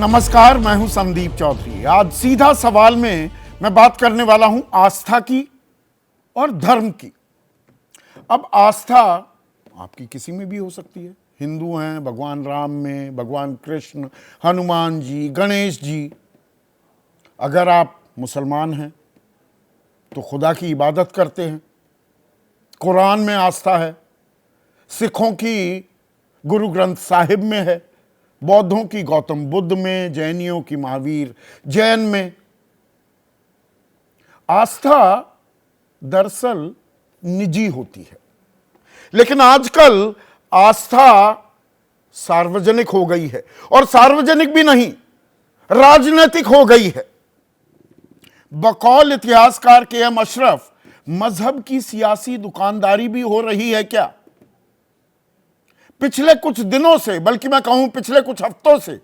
नमस्कार, मैं हूं संदीप चौधरी। आज सीधा सवाल में मैं बात करने वाला हूं आस्था की और धर्म की। अब आस्था आपकी किसी में भी हो सकती है। हिंदू हैं, भगवान राम में, भगवान कृष्ण, हनुमान जी, गणेश जी। अगर आप मुसलमान हैं तो खुदा की इबादत करते हैं, कुरान में आस्था है। सिखों की गुरु ग्रंथ साहिब में है, बौद्धों की गौतम बुद्ध में, जैनियों की महावीर जैन में। आस्था दरअसल निजी होती है, लेकिन आजकल आस्था सार्वजनिक हो गई है, और सार्वजनिक भी नहीं, राजनीतिक हो गई है। बकौल इतिहासकार के.एम. अशरफ, मजहब की सियासी दुकानदारी भी हो रही है क्या? पिछले कुछ दिनों से, बल्कि मैं कहूं पिछले कुछ हफ्तों से,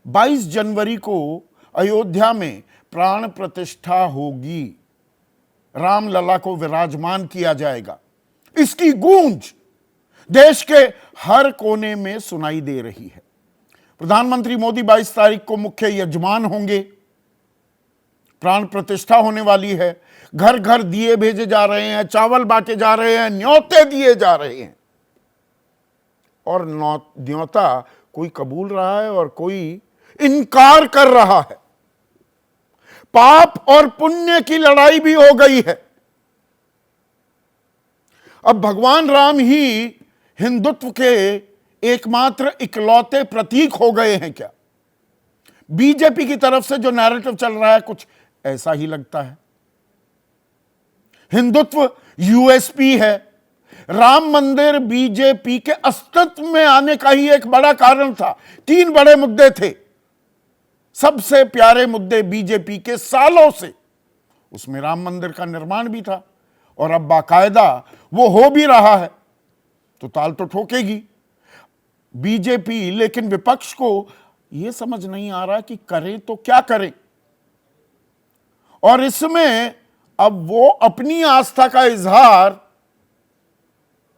22 जनवरी को अयोध्या में प्राण प्रतिष्ठा होगी, रामलला को विराजमान किया जाएगा। इसकी गूंज देश के हर कोने में सुनाई दे रही है। प्रधानमंत्री मोदी 22 तारीख को मुख्य यजमान होंगे। प्राण प्रतिष्ठा होने वाली है। घर घर दिए भेजे जा रहे हैं, चावल बांटे जा रहे हैं, न्योते दिए जा रहे हैं, और न्योता कोई कबूल रहा है और कोई इनकार कर रहा है। पाप और पुण्य की लड़ाई भी हो गई है। अब भगवान राम ही हिंदुत्व के एकमात्र इकलौते प्रतीक हो गए हैं क्या? बीजेपी की तरफ से जो नैरेटिव चल रहा है, कुछ ऐसा ही लगता है। हिंदुत्व यूएसपी है। राम मंदिर बीजेपी के अस्तित्व में आने का ही एक बड़ा कारण था। 3 बड़े मुद्दे थे, सबसे प्यारे मुद्दे बीजेपी के सालों से। उसमें राम मंदिर का निर्माण भी था, और अब बाकायदा वो हो भी रहा है, तो ताल तो ठोकेगी बीजेपी। लेकिन विपक्ष को यह समझ नहीं आ रहा कि करें तो क्या करें, और इसमें अब वो अपनी आस्था का इजहार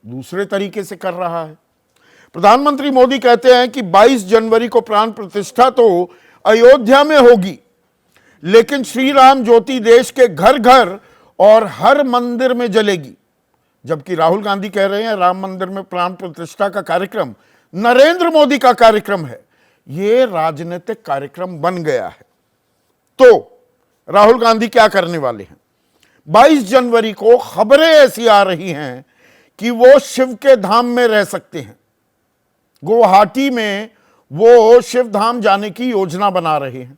दूसरे तरीके से कर रहा है। प्रधानमंत्री मोदी कहते हैं कि 22 जनवरी को प्राण प्रतिष्ठा तो अयोध्या में होगी, लेकिन श्री राम ज्योति देश के घर घर और हर मंदिर में जलेगी। जबकि राहुल गांधी कह रहे हैं राम मंदिर में प्राण प्रतिष्ठा का कार्यक्रम नरेंद्र मोदी का कार्यक्रम है। यह राजनीतिक कार्यक्रम बन गया है। तो राहुल गांधी क्या करने वाले हैं? 22 जनवरी को खबरें ऐसी आ रही हैं कि वो शिव के धाम में रह सकते हैं। गुवाहाटी में वो शिव धाम जाने की योजना बना रहे हैं।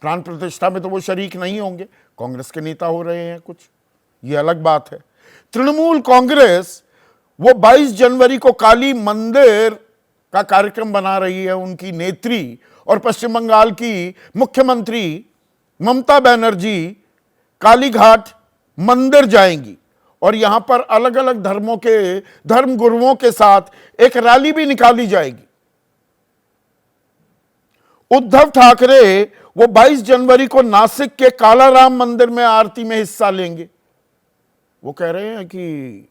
प्राण प्रतिष्ठा में तो वो शरीक नहीं होंगे, कांग्रेस के नेता हो रहे हैं कुछ, ये अलग बात है। तृणमूल कांग्रेस वो 22 जनवरी को काली मंदिर का कार्यक्रम बना रही है। उनकी नेत्री और पश्चिम बंगाल की मुख्यमंत्री ममता बनर्जी कालीघाट मंदिर जाएंगी, और यहां पर अलग अलग धर्मों के धर्म गुरुओं के साथ एक रैली भी निकाली जाएगी। उद्धव ठाकरे वो 22 जनवरी को नासिक के कालाराम मंदिर में आरती में हिस्सा लेंगे। वो कह रहे हैं कि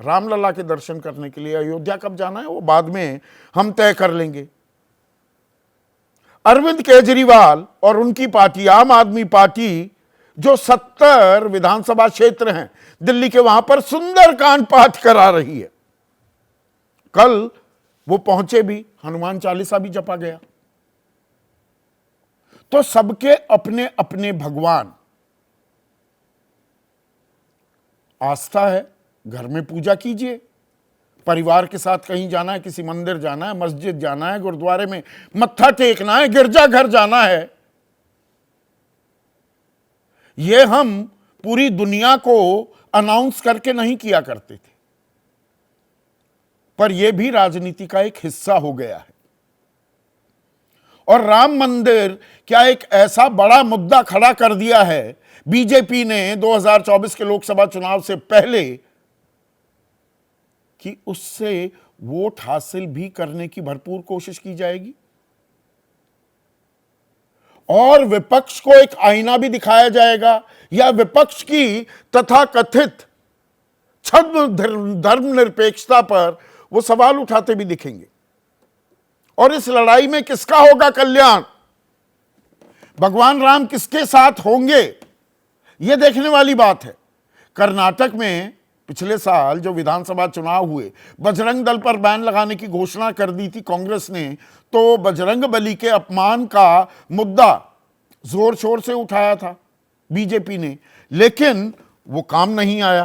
रामलला के दर्शन करने के लिए अयोध्या कब जाना है वो बाद में हम तय कर लेंगे। अरविंद केजरीवाल और उनकी पार्टी आम आदमी पार्टी, जो 70 विधानसभा क्षेत्र हैं दिल्ली के, वहां पर सुंदरकांड पाठ करा रही है। कल वो पहुंचे भी, हनुमान चालीसा भी जपा गया। तो सबके अपने अपने भगवान। आस्था है, घर में पूजा कीजिए। परिवार के साथ कहीं जाना है, किसी मंदिर जाना है, मस्जिद जाना है, गुरुद्वारे में मत्था टेकना है, गिरजाघर जाना है, यह हम पूरी दुनिया को अनाउंस करके नहीं किया करते थे, पर यह भी राजनीति का एक हिस्सा हो गया है। और राम मंदिर क्या एक ऐसा बड़ा मुद्दा खड़ा कर दिया है बीजेपी ने 2024 के लोकसभा चुनाव से पहले कि उससे वोट हासिल भी करने की भरपूर कोशिश की जाएगी, और विपक्ष को एक आईना भी दिखाया जाएगा, या विपक्ष की तथाकथित छद्म धर्मनिरपेक्षता पर वो सवाल उठाते भी दिखेंगे। और इस लड़ाई में किसका होगा कल्याण, भगवान राम किसके साथ होंगे, यह देखने वाली बात है। कर्नाटक में पिछले साल जो विधानसभा चुनाव हुए, बजरंग दल पर बैन लगाने की घोषणा कर दी थी कांग्रेस ने, तो बजरंग बली के अपमान का मुद्दा जोर शोर से उठाया था बीजेपी ने, लेकिन वो काम नहीं आया।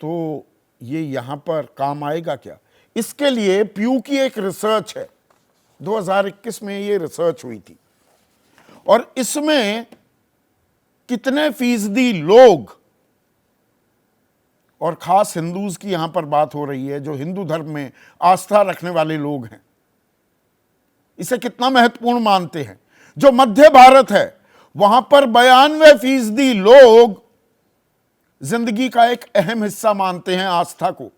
तो ये यहां पर काम आएगा क्या? इसके लिए प्यू की एक रिसर्च है, 2021 में ये रिसर्च हुई थी, और इसमें कितने फीसदी लोग, और खास हिंदूज की यहां पर बात हो रही है, जो हिंदू धर्म में आस्था रखने वाले लोग हैं, इसे कितना महत्वपूर्ण मानते हैं। जो मध्य भारत है वहां पर 92% लोग जिंदगी का एक अहम हिस्सा मानते हैं आस्था को।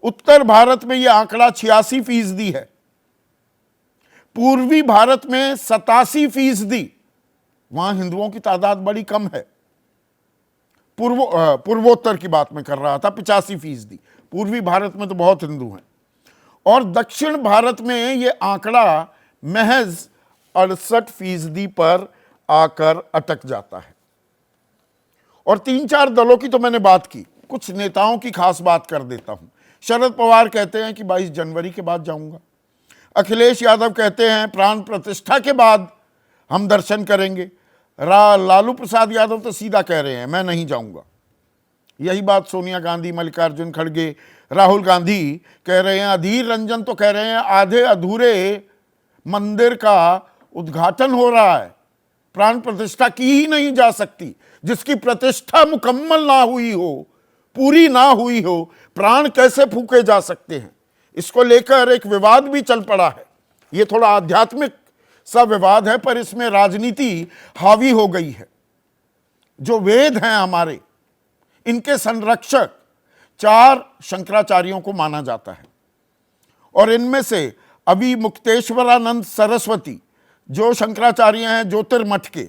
उत्तर भारत में यह आंकड़ा 86% है, पूर्वी भारत में 87%, वहां हिंदुओं की तादाद बड़ी कम है। पूर्वोत्तर की बात मैं कर रहा था, 85%, पूर्वी भारत में तो बहुत हिंदू हैं, और दक्षिण भारत में यह आंकड़ा महज 68% पर आकर अटक जाता है। और 3-4 दलों की तो मैंने बात की, कुछ नेताओं की खास बात कर देता हूं। शरद पवार कहते हैं कि 22 जनवरी के बाद जाऊंगा। अखिलेश यादव कहते हैं प्राण प्रतिष्ठा के बाद हम दर्शन करेंगे। लालू प्रसाद यादव तो सीधा कह रहे हैं मैं नहीं जाऊंगा। यही बात सोनिया गांधी, मल्लिकार्जुन खड़गे, राहुल गांधी कह रहे हैं। अधीर रंजन तो कह रहे हैं आधे अधूरे मंदिर का उद्घाटन हो रहा है, प्राण प्रतिष्ठा की ही नहीं जा सकती। जिसकी प्रतिष्ठा मुकम्मल ना हुई हो, पूरी ना हुई हो, प्राण कैसे फूके जा सकते हैं? इसको लेकर एक विवाद भी चल पड़ा है। यह थोड़ा आध्यात्मिक सा विवाद है, पर इसमें राजनीति हावी हो गई है। जो वेद हैं हमारे, इनके संरक्षक 4 शंकराचार्यों को माना जाता है, और इनमें से अभी मुक्तेश्वरानंद सरस्वती जो शंकराचार्य हैं ज्योतिर्मठ के,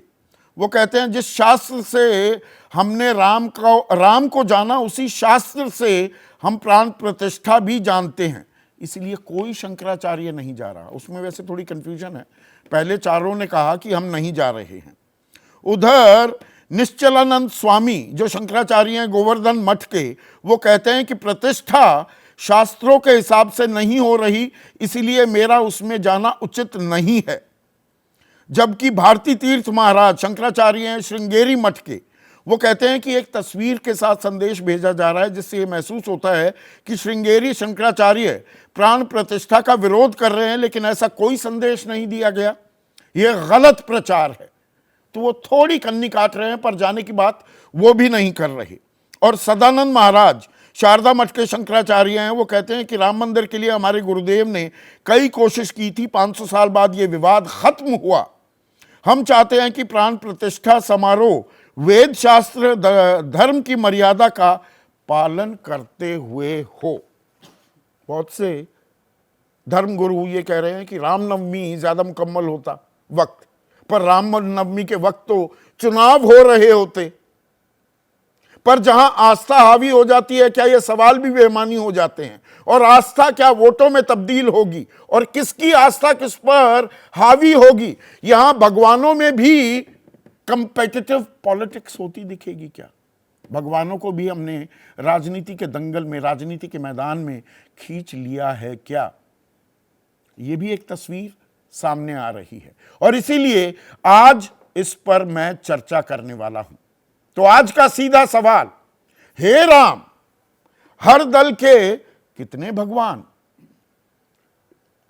वो कहते हैं जिस शास्त्र से हमने राम को जाना, उसी शास्त्र से हम प्राण प्रतिष्ठा भी जानते हैं, इसलिए कोई शंकराचार्य नहीं जा रहा। उसमें वैसे थोड़ी कंफ्यूजन है, पहले चारों ने कहा कि हम नहीं जा रहे हैं। उधर निश्चलानंद स्वामी जो शंकराचार्य हैं गोवर्धन मठ के, वो कहते हैं कि प्रतिष्ठा शास्त्रों के हिसाब से नहीं हो रही, इसीलिए मेरा उसमें जाना उचित नहीं है। जबकि भारती तीर्थ महाराज शंकराचार्य हैं श्रृंगेरी मठ के, वो कहते हैं कि एक तस्वीर के साथ संदेश भेजा जा रहा है, जिससे ये महसूस होता है कि श्रृंगेरी शंकराचार्य प्राण प्रतिष्ठा का विरोध कर रहे हैं, लेकिन ऐसा कोई संदेश नहीं दिया गया। यह गलत प्रचार है। तो वो थोड़ी कन्नी काट रहे हैं, पर जाने की बात वो भी नहीं कर रहे। और सदानंद महाराज शारदा मठ के शंकराचार्य हैं, वो कहते हैं कि राम मंदिर के लिए हमारे गुरुदेव ने कई कोशिश की थी, 500 साल बाद ये विवाद खत्म हुआ। हम चाहते हैं कि प्राण प्रतिष्ठा समारोह वेद शास्त्र धर्म की मर्यादा का पालन करते हुए हो। बहुत से धर्म गुरु ये कह रहे हैं कि रामनवमी ज्यादा मुकम्मल होता वक्त, पर रामनवमी के वक्त तो चुनाव हो रहे होते। पर जहां आस्था हावी हो जाती है, क्या ये सवाल भी बेईमानी हो जाते हैं। और आस्था क्या वोटों में तब्दील होगी, और किसकी आस्था किस पर हावी होगी? यहां भगवानों में भी कंपेटिटिव पॉलिटिक्स होती दिखेगी क्या? भगवानों को भी हमने राजनीति के दंगल में, राजनीति के मैदान में खींच लिया है क्या? यह भी एक तस्वीर सामने आ रही है, और इसीलिए आज इस पर मैं चर्चा करने वाला हूं। तो आज का सीधा सवाल, हे राम, हर दल के कितने भगवान?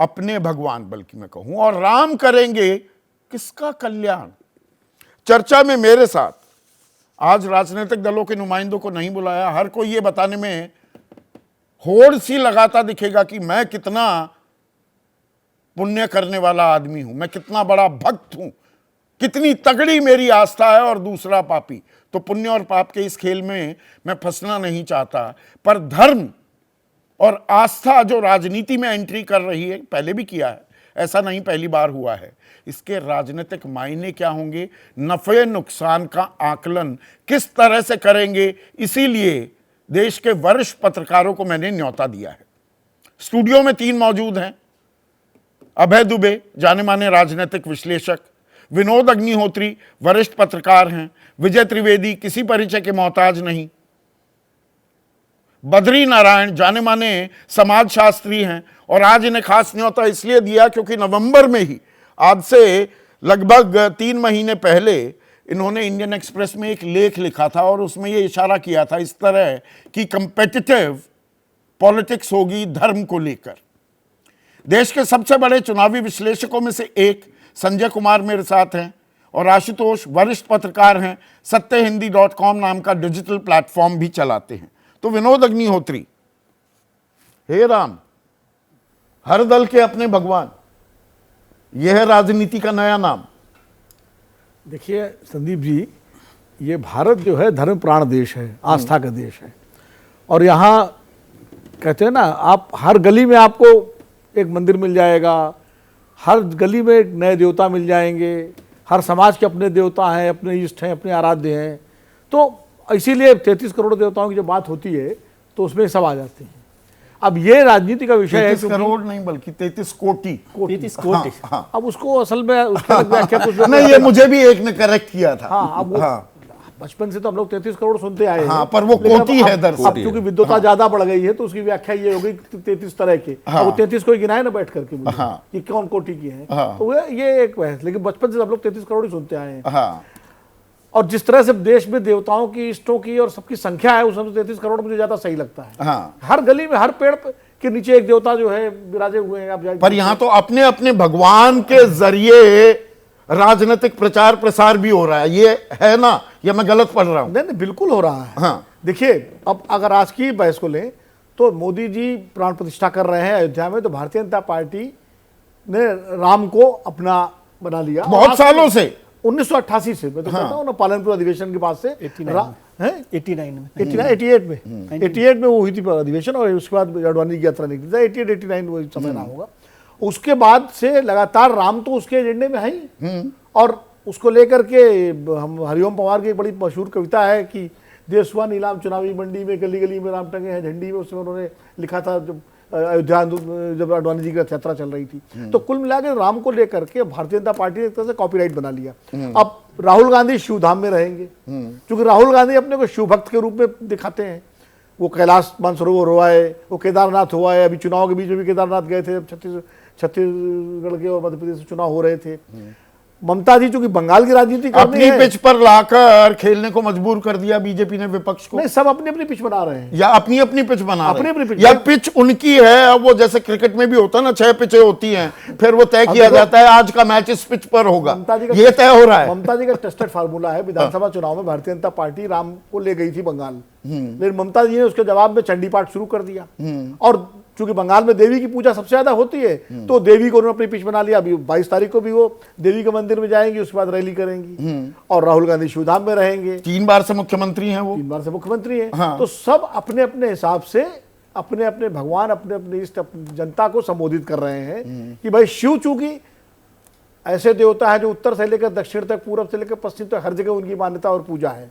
अपने भगवान बल्कि मैं कहूं, और राम करेंगे किसका कल्याण? चर्चा में मेरे साथ आज राजनीतिक दलों के नुमाइंदों को नहीं बुलाया। हर कोई ये बताने में होड़ सी लगाता दिखेगा कि मैं कितना पुण्य करने वाला आदमी हूं, मैं कितना बड़ा भक्त हूं, कितनी तगड़ी मेरी आस्था है, और दूसरा पापी। तो पुण्य और पाप के इस खेल में मैं फंसना नहीं चाहता। पर धर्म और आस्था जो राजनीति में एंट्री कर रही है, पहले भी किया है, ऐसा नहीं पहली बार हुआ है, इसके राजनीतिक मायने क्या होंगे, नफे नुकसान का आकलन किस तरह से करेंगे, इसीलिए देश के वरिष्ठ पत्रकारों को मैंने न्योता दिया है। स्टूडियो में 3 मौजूद हैं। अभय दुबे, जाने माने राजनीतिक विश्लेषक, विनोद अग्निहोत्री, वरिष्ठ पत्रकार हैं, विजय त्रिवेदी, किसी परिचय के मोहताज नहीं, बद्री नारायण, जाने माने समाजशास्त्री हैं, और आज इन्हें खास न्योता इसलिए दिया क्योंकि नवंबर में ही, आज से लगभग 3 महीने पहले, इन्होंने इंडियन एक्सप्रेस में एक लेख लिखा था और उसमें यह इशारा किया था इस तरह कि कंपेटिटिव पॉलिटिक्स होगी धर्म को लेकर। देश के सबसे बड़े चुनावी विश्लेषकों में से एक संजय कुमार मेरे साथ हैं, और आशुतोष वरिष्ठ पत्रकार हैं, सत्यहिंदी.com नाम का डिजिटल प्लेटफॉर्म भी चलाते हैं। तो विनोद अग्निहोत्री, हे राम, हर दल के अपने भगवान, यह है राजनीति का नया नाम। देखिए संदीप जी, ये भारत जो है धर्म प्राण देश है, आस्था का देश है, और यहाँ कहते हैं ना, आप हर गली में आपको एक मंदिर मिल जाएगा, हर गली में एक नए देवता मिल जाएंगे, हर समाज के अपने देवता हैं, अपने इष्ट हैं, अपने आराध्य हैं। तो इसीलिए 33 करोड़ देवताओं की जब बात होती है तो उसमें सब आ जाते हैं। अब ये राजनीति का विषय है, 33 करोड़ नहीं बल्कि 33 कोटि। 33 कोटि। अब उसको असल में उसका व्याख्या कुछ नहीं, ये मुझे भी एक ने करेक्ट किया था। हाँ, अब बचपन से तो हम लोग 33 करोड़ सुनते आए हैं, पर वो कोटि है दरअसल। अब क्योंकि विद्वता ज्यादा बढ़ गई है तो उसकी व्याख्या ये हो गई 33 तरह के। अब वो 33 को गिनाए ना बैठ करके मुझे कि कौन कोटि की है, तो ये एक बहस। लेकिन बचपन से हम लोग 33 करोड़ ही सुनते आए हैं। और जिस तरह से देश में देवताओं की, इष्टों की और सबकी संख्या है, उस समय 33 करोड़ मुझे ज्यादा सही लगता है। हर गली में, हर पेड़ के नीचे एक देवता जो है विराजे हुए हैं। आप पर यहाँ तो अपने अपने भगवान के जरिए राजनीतिक प्रचार प्रसार भी हो रहा है, ये है ना, या मैं गलत पढ़ रहा हूं? नहीं, बिल्कुल हो रहा है। देखिए, अब अगर आज की बहस को लें तो मोदी जी प्राण प्रतिष्ठा कर रहे हैं अयोध्या में, तो भारतीय जनता पार्टी ने राम को अपना बना लिया बहुत सालों से, 1988 से। मैं तो कहता हूँ ना, पालनपुर अधिवेशन के बाद से 88 में वो हुई थी अधिवेशन, और उसके बाद अडवाणी की यात्रा निकली था, 88-89 वो समय ना होगा। उसके बाद से लगातार राम तो उसके एजेंडे में है ही, और उसको लेकर के हम हरिओम पवार की एक बड़ी मशहूर कविता है कि देश हुआ नीलाम चुनावी मंडी में, गली गली में राम टंगे हैं झंडी में, उसमें उन्होंने लिखा था जब अयोध्या जब अडवाणी जी की रथ यात्रा चल रही थी। तो कुल मिलाकर राम को लेकर के भारतीय जनता पार्टी ने एक तरह से कॉपीराइट बना लिया। अब राहुल गांधी शिवधाम में रहेंगे, क्योंकि राहुल गांधी अपने को शिव भक्त के रूप में दिखाते हैं। वो कैलाश मानसरोवर हुआ है, वो केदारनाथ हुआ है, अभी चुनाव के बीच में भी केदारनाथ गए थे, छत्तीसगढ़ के और मध्य प्रदेश में चुनाव हो रहे थे। ममता जी चूंकि बंगाल की राजनीति अपनी पिच पर लाकर खेलने को मजबूर कर दिया बीजेपी ने विपक्ष को। नहीं, सब अपनी अपनी पिच बना रहे हैं, या अपनी अपनी पिच बना रहे हैं, अपनी पिच, या पिच उनकी है। अब वो जैसे क्रिकेट में भी होता है ना, 6 पिचें होती हैं, फिर वो तय किया जाता है आज का मैच इस पिच पर होगा, ये तय हो रहा है। ममता जी का टेस्टेड फार्मूला है। विधानसभा चुनाव में भारतीय जनता पार्टी राम को ले गई थी बंगाल, लेकिन ममता जी ने उसके जवाब में चंडी पाठ शुरू कर दिया। और चूंकि बंगाल में देवी की पूजा सबसे ज्यादा होती है, तो देवी को उन्होंने अपनी पिच बना लिया। अभी 22 तारीख को भी वो देवी के मंदिर में जाएंगी, उसके बाद रैली करेंगी, और राहुल गांधी शिवधाम में रहेंगे। 3 बार से मुख्यमंत्री हैं वो, 3 बार से मुख्यमंत्री हैं। तो सब अपने अपने हिसाब से अपने अपने भगवान, अपने अपने इष्ट, अपनी जनता को संबोधित कर रहे हैं कि भाई शिव चूंकि ऐसे देवता है जो उत्तर से लेकर दक्षिण तक, पूर्व से लेकर पश्चिम तक हर जगह उनकी मान्यता और पूजा है,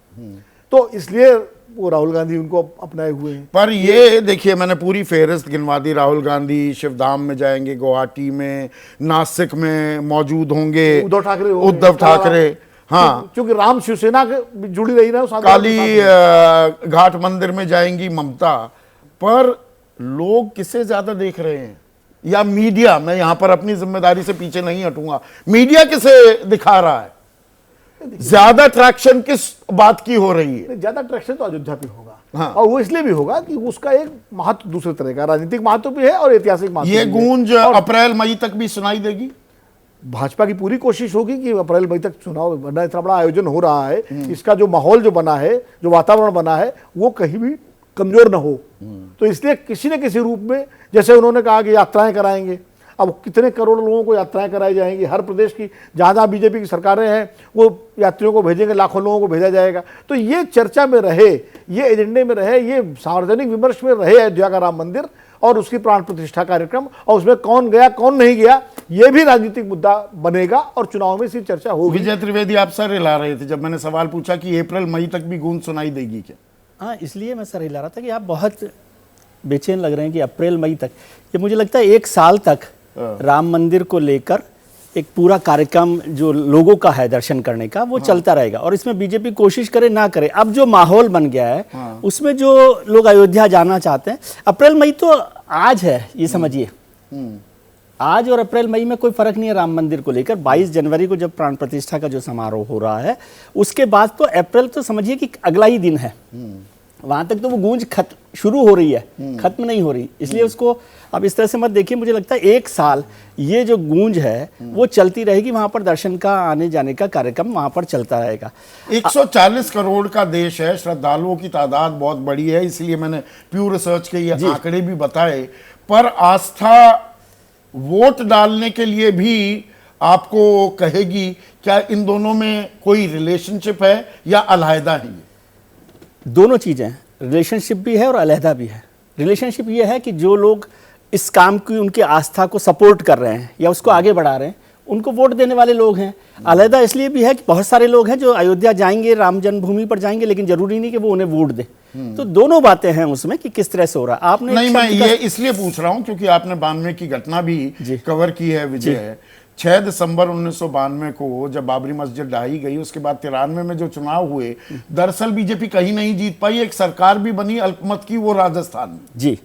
तो इसलिए वो राहुल गांधी उनको अपनाए हुए हैं। पर ये देखिए, मैंने पूरी फेहरिस्त गिनवा दी। राहुल गांधी शिवधाम में जाएंगे, गुवाहाटी में, नासिक में मौजूद होंगे, उद्धव ठाकरे, हाँ, क्योंकि राम शिवसेना जुड़ी रही ना, काली घाट मंदिर में जाएंगी ममता। पर लोग किसे ज्यादा देख रहे हैं, या मीडिया? मैं यहां पर अपनी जिम्मेदारी से पीछे नहीं हटूंगा, मीडिया किसे दिखा रहा है? ज्यादा ट्रैक्शन किस बात की हो रही है? ज्यादा ट्रैक्शन तो अयोध्या पे होगा, और वो इसलिए भी होगा कि उसका एक महत्व दूसरे तरह का राजनीतिक महत्व भी है और ऐतिहासिक महत्व। ये गूंज अप्रैल मई तक भी सुनाई देगी। भाजपा की पूरी कोशिश होगी कि अप्रैल मई तक चुनाव बनना। इतना बड़ा आयोजन हो रहा है, इसका जो माहौल जो बना है, जो वातावरण बना है, वो कहीं भी कमजोर न हो। तो इसलिए किसी न किसी रूप में, जैसे उन्होंने कहा कि यात्राएं कराएंगे, अब कितने करोड़ लोगों को यात्राएं कराई जाएंगी, हर प्रदेश की जहाँ जहाँ बीजेपी की सरकारें हैं वो यात्रियों को भेजेंगे, लाखों लोगों को भेजा जाएगा। तो ये चर्चा में रहे, ये एजेंडे में रहे, ये सार्वजनिक विमर्श में रहे अयोध्या का राम मंदिर और उसकी प्राण प्रतिष्ठा कार्यक्रम, और उसमें कौन गया कौन नहीं गया, ये भी राजनीतिक मुद्दा बनेगा और चुनाव में इसी चर्चा होगी। विजय त्रिवेदी, आप सर हिला रहे थे जब मैंने सवाल पूछा कि अप्रैल मई तक भी गूंज सुनाई देगी क्या? हाँ, इसलिए मैं सर हिला रहा था कि आप बहुत बेचैन लग रहे हैं कि अप्रैल मई तक, ये मुझे लगता है 1 साल तक राम मंदिर को लेकर एक पूरा कार्यक्रम जो लोगों का है दर्शन करने का वो चलता रहेगा। और इसमें बीजेपी कोशिश करे ना करे, अब जो माहौल बन गया है उसमें जो लोग अयोध्या जाना चाहते हैं, अप्रैल मई तो आज है, ये समझिए आज और अप्रैल मई में कोई फर्क नहीं है राम मंदिर को लेकर। 22 जनवरी को जब प्राण प्रतिष्ठा का जो समारोह हो रहा है उसके बाद तो अप्रैल तो समझिए कि अगला ही दिन है, वहां तक तो वो गूंज शुरू हो रही है, खत्म नहीं हो रही। इसलिए उसको अब इस तरह से मत देखिए, मुझे लगता है 1 साल ये जो गूंज है वो चलती रहेगी, वहां पर दर्शन का आने जाने का कार्यक्रम वहां पर चलता रहेगा। 140 करोड़ का देश है, श्रद्धालुओं की तादाद बहुत बड़ी है, इसलिए मैंने प्यू रिसर्च के ये आंकड़े भी बताए। पर आस्था वोट डालने के लिए भी आपको कहेगी, क्या इन दोनों में कोई रिलेशनशिप है या अलहदा है? ये दोनों चीजें, रिलेशनशिप भी है और अलहदा भी है। रिलेशनशिप ये है कि जो लोग इस काम की उनकी आस्था को सपोर्ट कर रहे हैं या उसको आगे बढ़ा रहे हैं उनको वोट देने वाले लोग हैं। अलहदा इसलिए भी है कि बहुत सारे लोग हैं जो अयोध्या जाएंगे, राम जन्मभूमि पर जाएंगे, लेकिन जरूरी नहीं कि वो उन्हें वोट दे। तो दोनों बातें हैं उसमें कि किस तरह से हो रहा है। आपने नहीं, मैं ये इसलिए पूछ रहा हूं क्योंकि आपने 92 की घटना भी कवर की है विजय। 6 दिसंबर 1992 को जब बाबरी मस्जिद ढाई गई, उसके बाद 93 में जो चुनाव हुए, दरअसल बीजेपी कहीं नहीं जीत पाई, एक सरकार भी बनी अल्पमत की, वो राजस्थान में। जी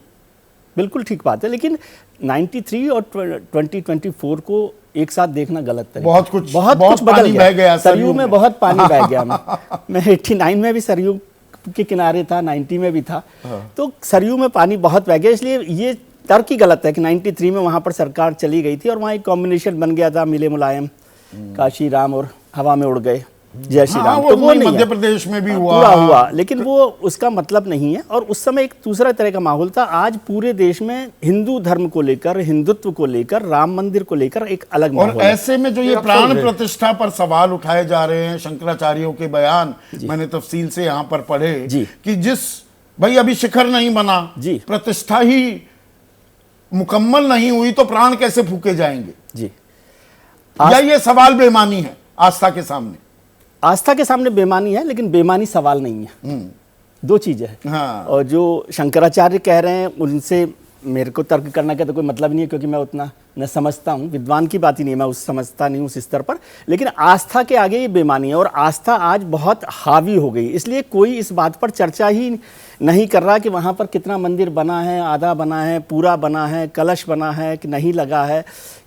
बिल्कुल ठीक बात है, लेकिन 93 और 2024 को एक साथ देखना गलत है। बहुत कुछ बदल गया। सरयू में बहुत पानी बह गया। मैं 89 में भी सरयू के किनारे था, 90 में भी था, तो सरयू में पानी बहुत बह गया। इसलिए ये तर्क ही गलत है कि 93 में वहां पर सरकार चली गई थी और वहां एक कॉम्बिनेशन बन गया था, मिले मुलायम, काशी राम और हवा में उड़ गए, जय श्री राम। तो वो नहीं, मध्य प्रदेश में भी हुआ, लेकिन वो उसका मतलब नहीं है। और उस समय एक दूसरा तरह का माहौल था। आज पूरे देश में हिंदू धर्म को लेकर, हिंदुत्व को लेकर, राम मंदिर को लेकर एक अलग माहौल है। और ऐसे में जो ये प्राण प्रतिष्ठा पर सवाल उठाए जा रहे हैं, शंकराचार्यों के बयान मैंने तफसील से यहाँ पर पढ़े कि जिस भाई अभी शिखर नहीं बना, प्रतिष्ठा ही मुकम्मल नहीं हुई, तो प्राण कैसे फूके जाएंगे? जी, या ये सवाल बेमानी है आस्था के सामने? आस्था के सामने बेमानी है, लेकिन बेमानी सवाल नहीं है। दो चीजें हैं। हाँ। और जो शंकराचार्य कह रहे हैं उनसे मेरे को तर्क करने का तो कोई मतलब नहीं है, क्योंकि मैं उतना न समझता हूँ, विद्वान की बात ही नहीं, मैं उस समझता नहीं उस स्तर पर। लेकिन आस्था के आगे ये बेमानी है, और आस्था आज बहुत हावी हो गई। इसलिए कोई इस बात पर चर्चा ही नहीं कर रहा कि वहाँ पर कितना मंदिर बना है, आधा बना है, पूरा बना है, कलश बना है कि नहीं लगा है,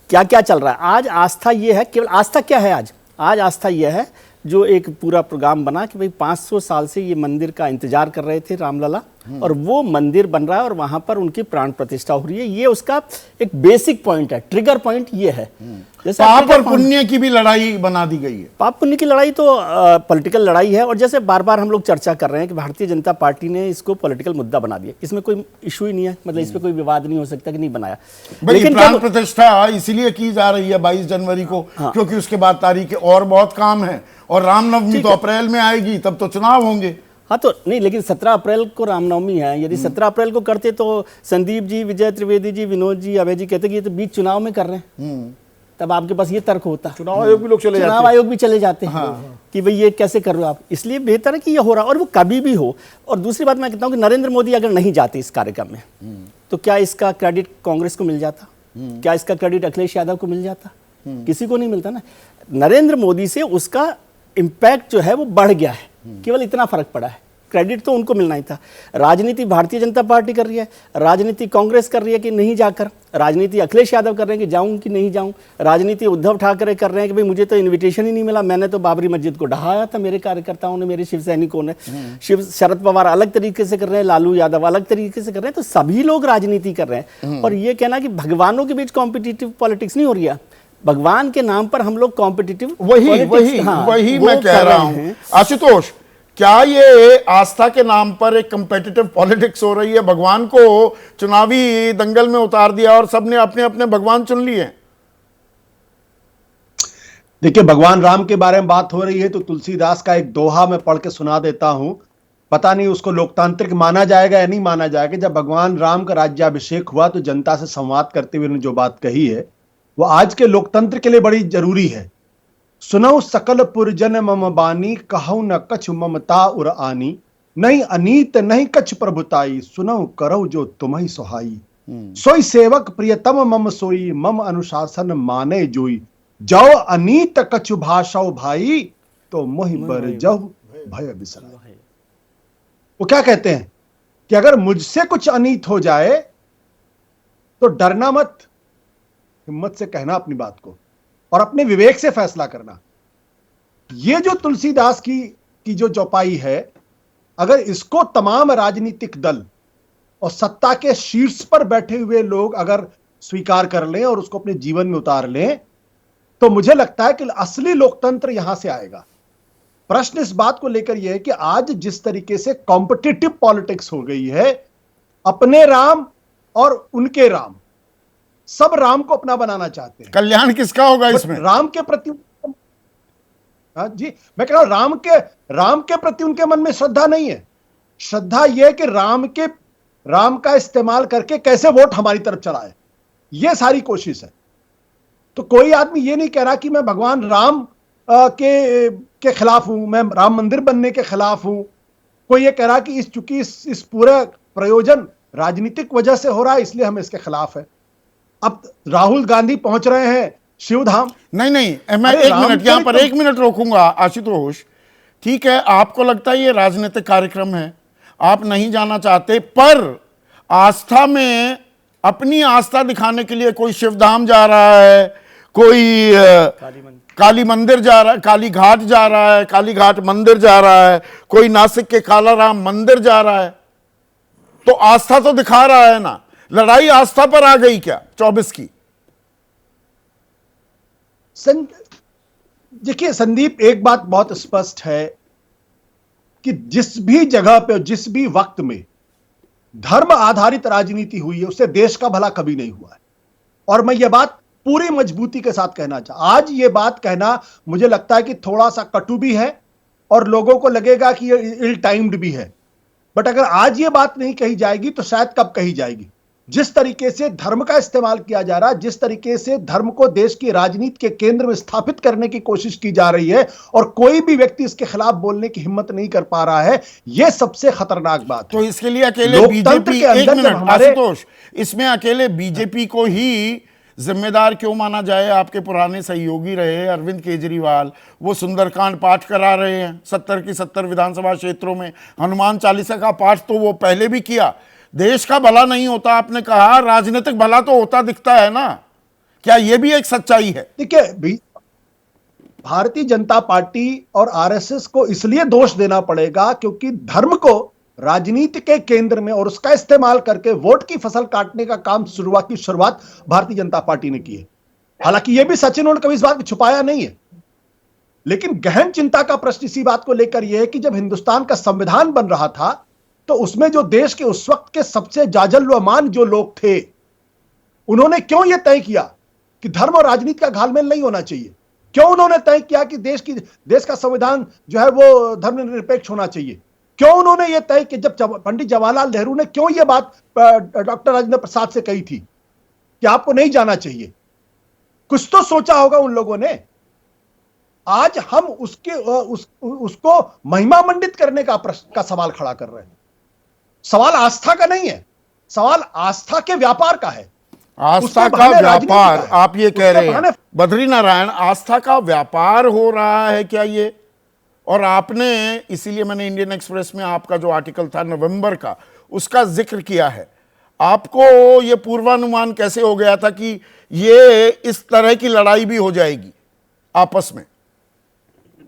क्या क्या चल रहा है। आज आस्था ये है, केवल आस्था क्या है आज आस्था ये है जो एक पूरा प्रोग्राम बना कि भाई 500 साल से ये मंदिर का इंतजार कर रहे थे रामलला, और वो मंदिर बन रहा है और वहां पर उनकी प्राण प्रतिष्ठा हो रही है। ये उसका एक बेसिक पॉइंट है, ट्रिगर पॉइंट ये है। जैसे पाप और पुण्य की भी लड़ाई बना दी गई है। पाप पुण्य की लड़ाई तो पॉलिटिकल लड़ाई है, और जैसे बार बार हम लोग चर्चा कर रहे हैं कि भारतीय जनता पार्टी ने इसको पॉलिटिकल मुद्दा बना दिया। इसमें कोई इशू ही नहीं है, मतलब इस पर कोई विवाद नहीं हो सकता कि नहीं बनाया। लेकिन प्राण प्रतिष्ठा इसीलिए की जा रही है 22 जनवरी को, क्योंकि उसके बाद तारीख और बहुत काम है, और रामनवमी तो अप्रैल में आएगी, तब तो चुनाव होंगे। हाँ तो नहीं, लेकिन 17 अप्रैल को रामनवमी है। यदि 17 अप्रैल को करते तो संदीप जी, विजय त्रिवेदी जी, विनोद जी, अभय जी कहते कि ये तो बीच चुनाव में कर रहे हैं, तब आपके पास ये तर्क होता। चुनाव आयोग भी लोग चले जाते, चुनाव आयोग भी चले जाते हैं कि भाई ये कैसे कर रहे हो आप। इसलिए बेहतर है कि ये हो रहा, और वो कभी भी हो। और दूसरी बात मैं कहता हूँ कि नरेंद्र मोदी अगर नहीं जाते इस कार्यक्रम में, तो क्या इसका क्रेडिट कांग्रेस को मिल जाता? क्या इसका क्रेडिट अखिलेश यादव को मिल जाता? किसी को नहीं मिलता ना। नरेंद्र मोदी से उसका इंपैक्ट जो है वो बढ़ गया है, केवल इतना फर्क पड़ा है। क्रेडिट तो उनको मिलना ही था। राजनीति भारतीय जनता पार्टी कर रही है, राजनीति कांग्रेस कर रही है कि नहीं जाकर, राजनीति अखिलेश यादव कर रहे हैं कि जाऊं कि नहीं जाऊं, राजनीति उद्धव ठाकरे कर रहे हैं कि भाई मुझे तो इनविटेशन ही नहीं मिला, मैंने तो बाबरी मस्जिद को ढहाया था, मेरे कार्यकर्ताओं ने, मेरे शिव सैनिकों ने। शरद पवार अलग तरीके से कर रहे हैं, लालू यादव अलग तरीके से कर रहे हैं। तो सभी लोग राजनीति कर रहे हैं। और ये कहना कि भगवानों के बीच कॉम्पिटिटिव पॉलिटिक्स नहीं हो रही है, भगवान के नाम पर हम लोग कॉम्पिटिटिव वही मैं कह रहा हूं। आशुतोष, क्या ये आस्था के नाम पर एक कंपेटिटिव पॉलिटिक्स हो रही है? भगवान को चुनावी दंगल में उतार दिया और सबने अपने अपने भगवान चुन लिए। देखिए, भगवान राम के बारे में बात हो रही है तो तुलसीदास का एक दोहा मैं पढ़ के सुना देता हूं। पता नहीं उसको लोकतांत्रिक माना जाएगा या नहीं माना जाएगा। जब भगवान राम का राज्याभिषेक हुआ तो जनता से संवाद करते हुए उन्होंने जो बात कही है वो आज के लोकतंत्र के लिए बड़ी जरूरी है। सुनऊ सकल पुरजन मम बानी, कहऊ न कछु ममता उर आनी, नहीं अनीत नहीं कछ प्रभुताई, सुनौ करौ जो तुम्हि सुहाई। सोई सेवक प्रियतम मम सोई, मम अनुशासन माने जोई। जाओ अनीत कछु भाषाओ भाई, तो मोहि बर जहु भय बिसराई। वो क्या कहते हैं कि अगर मुझसे कुछ अनीत हो जाए तो डरना मत, हिम्मत से कहना अपनी बात को और अपने विवेक से फैसला करना। ये जो तुलसीदास की जो चौपाई है, अगर इसको तमाम राजनीतिक दल और सत्ता के शीर्ष पर बैठे हुए लोग अगर स्वीकार कर लें और उसको अपने जीवन में उतार लें, तो मुझे लगता है कि असली लोकतंत्र यहां से आएगा। प्रश्न इस बात को लेकर यह है कि आज जिस तरीके से कॉम्पिटिटिव पॉलिटिक्स हो गई है, अपने राम और उनके राम, सब राम को अपना बनाना चाहते हैं। कल्याण किसका होगा इसमें? राम के प्रति, हाँ जी, मैं कह रहा हूं राम के प्रति उनके मन में श्रद्धा नहीं है। श्रद्धा यह है कि राम का इस्तेमाल करके कैसे वोट हमारी तरफ चलाए, यह सारी कोशिश है। तो कोई आदमी यह नहीं कह रहा कि मैं भगवान राम के खिलाफ हूं, मैं राम मंदिर बनने के खिलाफ हूं। कोई ये कह रहा कि चूंकि इस पूरा प्रयोजन राजनीतिक वजह से हो रहा है, इसलिए हम इसके खिलाफ है। अब राहुल गांधी पहुंच रहे हैं शिवधाम। नहीं मैं एक मिनट रोकूंगा आशुतोष। ठीक है, आपको लगता है ये राजनीतिक कार्यक्रम है, आप नहीं जाना चाहते, पर आस्था में अपनी आस्था दिखाने के लिए कोई शिवधाम जा रहा है, कोई काली मंदिर जा रहा है, काली घाट जा रहा है, काली घाट मंदिर जा रहा है, कोई नासिक के काला राम मंदिर जा रहा है, तो आस्था तो दिखा रहा है ना। लड़ाई आस्था पर आ गई क्या 24 की? देखिए संदीप, एक बात बहुत स्पष्ट है कि जिस भी जगह पे, जिस भी वक्त में धर्म आधारित राजनीति हुई है, उससे देश का भला कभी नहीं हुआ है। और मैं ये बात पूरी मजबूती के साथ कहना आज ये बात कहना मुझे लगता है कि थोड़ा सा कटु भी है और लोगों को लगेगा कि ये इल टाइम्ड भी है। बट अगर आज ये बात नहीं कही जाएगी तो शायद कब कही जाएगी। जिस तरीके से धर्म का इस्तेमाल किया जा रहा है, जिस तरीके से धर्म को देश की राजनीति के केंद्र में स्थापित करने की कोशिश की जा रही है और कोई भी व्यक्ति इसके खिलाफ बोलने की हिम्मत नहीं कर पा रहा है, यह सबसे खतरनाक बात है। तो इसके लिए अकेले बीजेपी, एक मिनट आशुतोष, इसमें अकेले बीजेपी को ही जिम्मेदार क्यों माना जाए? आपके पुराने सहयोगी रहे अरविंद केजरीवाल, वो सुंदरकांड पाठ करा रहे हैं 70 की 70 विधानसभा क्षेत्रों में। हनुमान चालीसा का पाठ तो वो पहले भी किया। देश का भला नहीं होता, आपने कहा, राजनीतिक भला तो होता दिखता है ना। क्या ये भी एक सच्चाई है? देखिए, भारतीय जनता पार्टी और आरएसएस को इसलिए दोष देना पड़ेगा क्योंकि धर्म को राजनीति के केंद्र में और उसका इस्तेमाल करके वोट की फसल काटने का काम शुरुआत भारतीय जनता पार्टी ने की है। हालांकि यह भी सच, उन्होंने कभी इस बात को छुपाया नहीं है। लेकिन गहन चिंता का प्रश्न इसी बात को लेकर यह है कि जब हिंदुस्तान का संविधान बन रहा था तो उसमें जो देश के उस वक्त के सबसे जाजल्यमान जो लोग थे, उन्होंने क्यों यह तय किया कि धर्म और राजनीति का घालमेल नहीं होना चाहिए? क्यों उन्होंने तय किया कि देश का संविधान जो है वो धर्मनिरपेक्ष होना चाहिए? क्यों उन्होंने ये तय कि जब पंडित जवाहरलाल नेहरू ने क्यों ये बात डॉक्टर राजेंद्र प्रसाद से कही थी कि आपको नहीं जाना चाहिए? कुछ तो सोचा होगा उन लोगों ने। आज हम उसको महिमा मंडित करने का सवाल खड़ा कर रहे हैं। सवाल आस्था का नहीं है, सवाल आस्था के व्यापार का है। आस्था का व्यापार आप ये कह रहे हैं बद्रीनारायण, आस्था का व्यापार हो रहा है क्या ये? और आपने, इसीलिए मैंने इंडियन एक्सप्रेस में आपका जो आर्टिकल था नवंबर का, उसका जिक्र किया है। आपको ये पूर्वानुमान कैसे हो गया था कि ये इस तरह की लड़ाई भी हो जाएगी आपस में?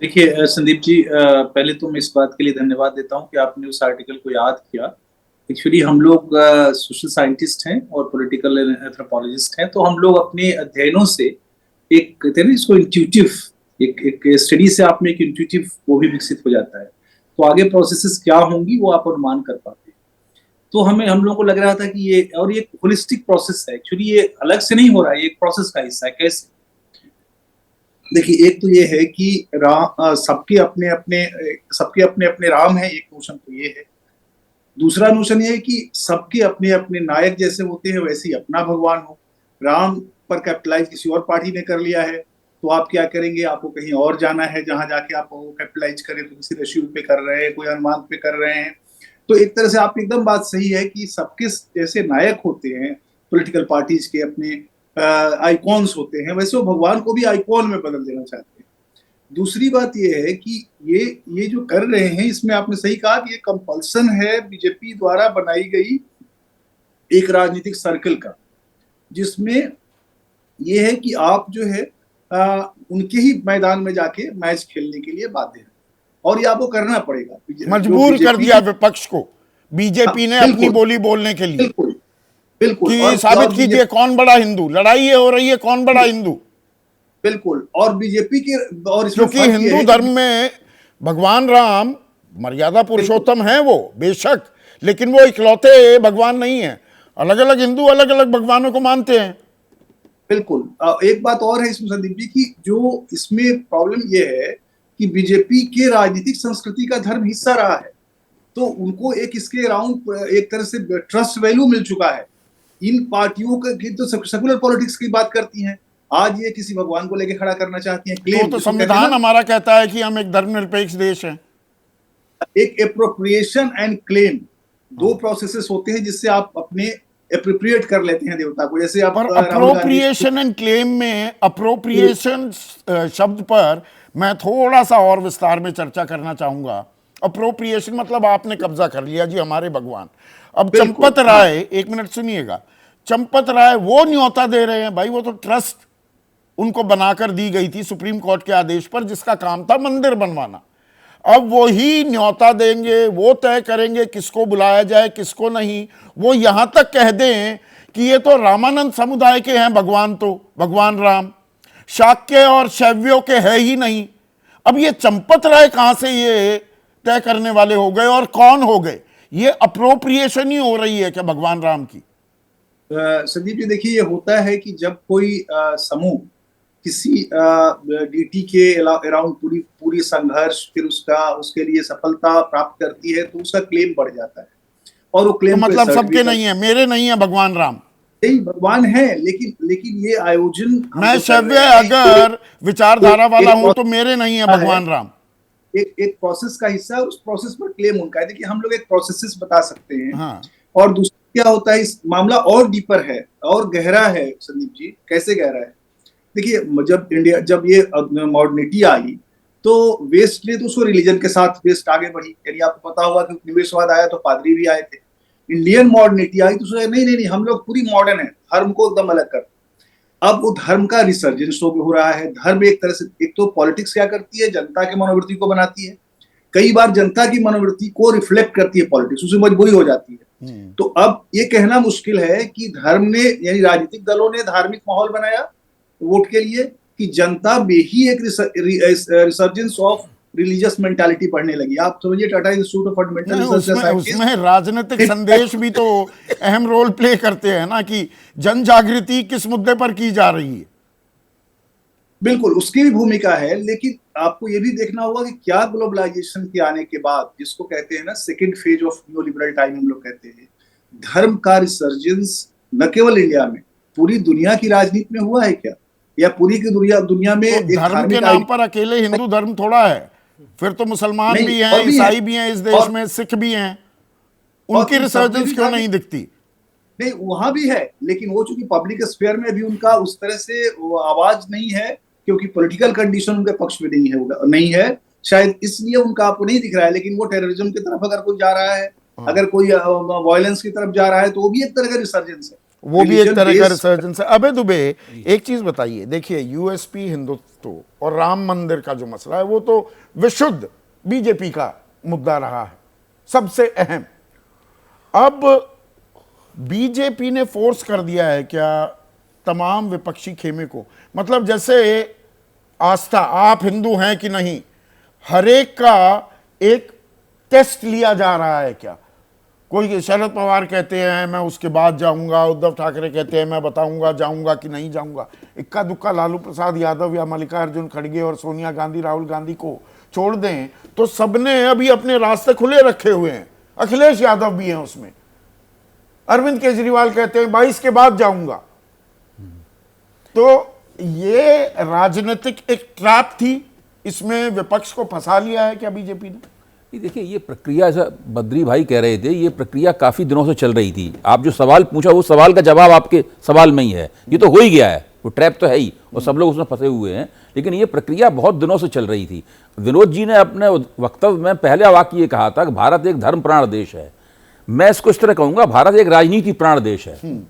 देखिए संदीप जी, पहले तो मैं इस बात के लिए धन्यवाद देता हूं कि आपने उस आर्टिकल को याद किया। एक्चुअली हम लोग सोशल साइंटिस्ट हैं और पॉलिटिकल एंथ्रोपोलॉजिस्ट हैं, तो हम लोग अपने अध्ययनों से एक कहते हैं ना इसको इंट्यूटिव, एक स्टडी से आप में एक इंट्यूटिव वो भी विकसित हो जाता है, तो आगे प्रोसेसेस क्या होंगी वो आप अनुमान कर पाते हैं। तो हम लोगों को लग रहा था कि ये, और ये होलिस्टिक प्रोसेस है, एक्चुअली ये अलग से नहीं हो रहा है, ये एक प्रोसेस का हिस्सा है। कैसे? देखिए, एक तो ये है कि सबके अपने अपने राम है, एक नोशन तो ये है। दूसरा नोशन ये है कि सबके अपने अपने नायक जैसे होते हैं वैसे ही अपना भगवान हो। राम पर कैपिटलाइज किसी और पार्टी ने कर लिया है, तो आप क्या करेंगे, आपको कहीं और जाना है जहां जाके आप कैपिटलाइज करें, तो किसी रेशियो पे कर रहे हैं, कोई अनुमान पे कर रहे हैं। तो एक तरह से आपकी एकदम बात सही है कि सबके जैसे नायक होते हैं पॉलिटिकल पार्टीज के, अपने आइकॉन्स होते हैं, वैसे वो भगवान को भी आइकॉन में बदल देना चाहते हैं। दूसरी बात ये है कि ये जो कर रहे हैं, इसमें आपने सही कहा कि ये कंपल्सन है बीजेपी द्वारा बनाई गई एक राजनीतिक सर्कल का, जिसमें ये है कि आप जो है उनके ही मैदान में जाके मैच खेलने के लिए बाध्य है, और ये आपको करना पड़ेगा। मजबूर कर दिया विपक्ष को बीजेपी ने अपनी बोली बोलने के लिए। बिल्कुल बिल्कुल, कि साबित कीजिए कौन बड़ा हिंदू, लड़ाई ये हो रही है कौन बड़ा हिंदू। बिल्कुल, और बीजेपी के और क्योंकि हिंदू धर्म में भगवान राम मर्यादा पुरुषोत्तम है वो बेशक, लेकिन वो इकलौते भगवान नहीं है। अलग अलग हिंदू अलग अलग भगवानों को मानते हैं। बिल्कुल, एक बात और है इसमें संदीप जी की, जो इसमें प्रॉब्लम ये है कि बीजेपी के राजनीतिक संस्कृति का धर्म हिस्सा रहा है, तो उनको एक इसके अराउंड एक तरह से ट्रस्ट वैल्यू मिल चुका है। इन पार्टियों की तो सेकुलर पॉलिटिक्स की बात करती हैं, आज ये किसी भगवान को लेके खड़ा करना चाहती हैं। क्लेम तो संविधान हमारा कहता है कि हम एक धर्मनिरपेक्ष देश हैं। एक एप्रोप्रिएशन एंड क्लेम, दो प्रोसेसेस होते हैं जिससे आप अपने एप्रोप्रिएट कर लेते हैं देवता को। जैसे आप अप्रोप्रिएशन एंड क्लेम में अप्रोप्रिएशन शब्द पर मैं थोड़ा सा और विस्तार में चर्चा करना चाहूंगा। अप्रोप्रिएशन मतलब आपने कब्जा कर लिया जी हमारे भगवान। अब चंपत राय, एक मिनट सुनिएगा, चंपत राय वो न्योता दे रहे हैं भाई, वो तो ट्रस्ट उनको बनाकर दी गई थी सुप्रीम कोर्ट के आदेश पर, जिसका काम था मंदिर बनवाना। अब वो ही न्योता देंगे, वो तय करेंगे किसको बुलाया जाए किसको नहीं। वो यहां तक कह दें कि ये तो रामानंद समुदाय के हैं भगवान, तो भगवान राम शाक्य और शैव्यों के है ही नहीं। अब ये चंपत राय कहां से ये तय करने वाले हो गए और कौन हो गए? ये अप्रोप्रिएशन ही हो रही है क्या भगवान राम की? संदीप जी देखिए, ये होता है कि जब कोई समूह किसी डीटी के अराउंड पूरी संघर्ष, फिर उसके लिए सफलता प्राप्त करती है, तो उसका क्लेम बढ़ जाता है। और वो क्लेम तो मतलब सबके नहीं है, मेरे नहीं है भगवान राम, नहीं भगवान है, लेकिन ये आयोजन मैं शव्य अगर विचारधारा वाला हूं तो मेरे नहीं है भगवान राम। एक प्रोसेस का हिस्सा है, उस प्रोसेस पर क्लेम उनका है। देखिए हम लोग एक प्रोसेसेस बता सकते हैं। हाँ। और दूसरा क्या होता है, इस मामला और डीपर है और गहरा है संदीप जी। कैसे गहरा है? देखिए जब ये मॉडर्निटी आई तो वेस्ट ने तो उसको रिलीजन के साथ वेस्ट आगे बढ़ी। यानी आपको पता होगा कि निवेशवाद आया तो पादरी भी आए थे। इंडियन मॉडर्निटी आई तो सोचा नहीं हम लोग पूरी मॉडर्न है, धर्म को एकदम अलग कर। अब वो धर्म का रिसर्जेंस हो रहा है। धर्म एक तरह से, एक तो पॉलिटिक्स क्या करती है, जनता के मनोवृत्ति को बनाती है। कई बार जनता की मनोवृत्ति को रिफ्लेक्ट करती है पॉलिटिक्स, उसमें मजबूरी हो जाती है। तो अब ये कहना मुश्किल है कि धर्म ने, यानी राजनीतिक दलों ने धार्मिक माहौल बनाया वोट के लिए, कि जनता में ही एक रिसर्जेंस ऑफ रिलीजियस मेंटालिटी बढ़ने लगी। आप समझिए Tata institute of fundamental research, उसमें राजनीतिक संदेश भी तो अहम रोल प्ले करते हैं ना, कि जन जागृति किस मुद्दे पर की जा रही है। बिल्कुल, उसकी भी भूमिका है। लेकिन आपको ये भी देखना होगा कि क्या ग्लोबलाइजेशन के आने के बाद, जिसको कहते हैं ना second phase of new liberal time हम लोग कहते हैं, धर्म का रिसर्जेंस न केवल इंडिया में, पूरी दुनिया की राजनीति में हुआ है क्या? या पूरी की दुनिया में तो धर्म के नाम पर अकेले हिंदू धर्म थोड़ा है, फिर तो मुसलमान भी हैं, ईसाई भी हैं इस देश में, सिख भी हैं। उनकी रिसर्जेंस क्यों नहीं दिखती? नहीं, वहां भी है, लेकिन वो चूंकि पब्लिक स्फीयर में भी उनका उस तरह से आवाज नहीं है, क्योंकि पॉलिटिकल कंडीशन उनके पक्ष में नहीं है शायद, इसलिए उनका आपको नहीं दिख रहा है। लेकिन वो टेररिज्म की तरफ अगर कोई जा रहा है, अगर कोई वायलेंस की तरफ जा रहा है, तो वो भी एक तरह का रिसर्जेंस है, वो भी एक तरह का रिसर्जेंस है। अबे दुबे, एक चीज बताइए, देखिए यूएसपी हिंदुत्व और राम मंदिर का जो मसला है वो तो विशुद्ध बीजेपी का मुद्दा रहा है, सबसे अहम। अब बीजेपी ने फोर्स कर दिया है क्या तमाम विपक्षी खेमे को? मतलब जैसे आस्था, आप हिंदू हैं कि नहीं, हरेक का एक टेस्ट लिया जा रहा है क्या? कोई शरद पवार कहते हैं मैं उसके बाद जाऊंगा, उद्धव ठाकरे कहते हैं मैं बताऊंगा जाऊंगा कि नहीं जाऊंगा। इक्का दुक्का लालू प्रसाद यादव या मल्लिकार्जुन खड़गे और सोनिया गांधी, राहुल गांधी को छोड़ दें तो सबने अभी अपने रास्ते खुले रखे हुए हैं। अखिलेश यादव भी हैं उसमें। अरविंद केजरीवाल कहते हैं 22 के बाद जाऊंगा। तो ये राजनीतिक एक ट्रैप थी, इसमें विपक्ष को फंसा लिया है क्या बीजेपी ने? ये देखिए, ये प्रक्रिया, ऐसा बद्री भाई कह रहे थे, ये प्रक्रिया काफ़ी दिनों से चल रही थी। आप जो सवाल पूछा वो सवाल का जवाब आपके सवाल में ही है। ये तो हो ही गया है, वो ट्रैप तो है ही और सब लोग उसमें फंसे हुए हैं, लेकिन ये प्रक्रिया बहुत दिनों से चल रही थी। विनोद जी ने अपने वक्तव्य में पहला वाक्य ये कहा था कि भारत एक धर्म प्राण देश है। मैं इसको इस तरह कहूँगा, भारत एक राजनीति प्राण देश है